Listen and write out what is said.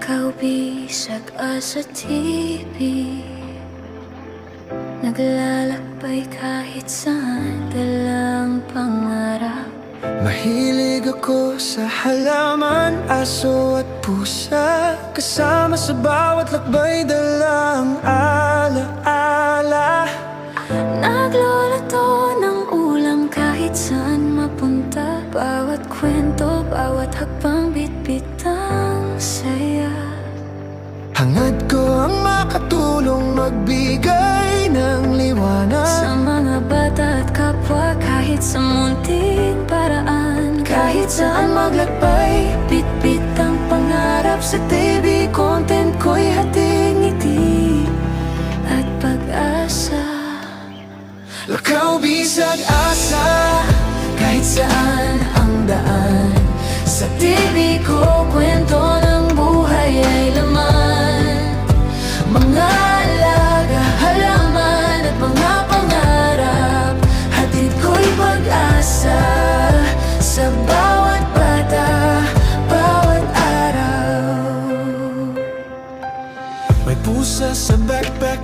Kaubisag sa TV, naglalakbay kahit saan, dalang pangarap. Mahilig ako sa halaman, aso at pusa, kasama sa bawat lakbay, dalang alaala. Nagluluto ng ulam kahit saan mapunta, bawat kwento, bawat hakbang, bitbitang saya. Hangad ko ang makatulong, magbigay ng liwanag Sa mga bata at kapwa, kahit sa munting paraan, kahit saan maglakbay, bitbit ang pangarap. Sa TV, content ko'y hating ngiti at pag-asa. Lakaw, bisag, asa, Kahit saan ang daan, sa TV ko kwento ng buhay ay laman. Mga alaga, halaman at mga pangarap, hatid ko'y pag-asa sa bawat bata, bawat araw. may pusa sa backpack.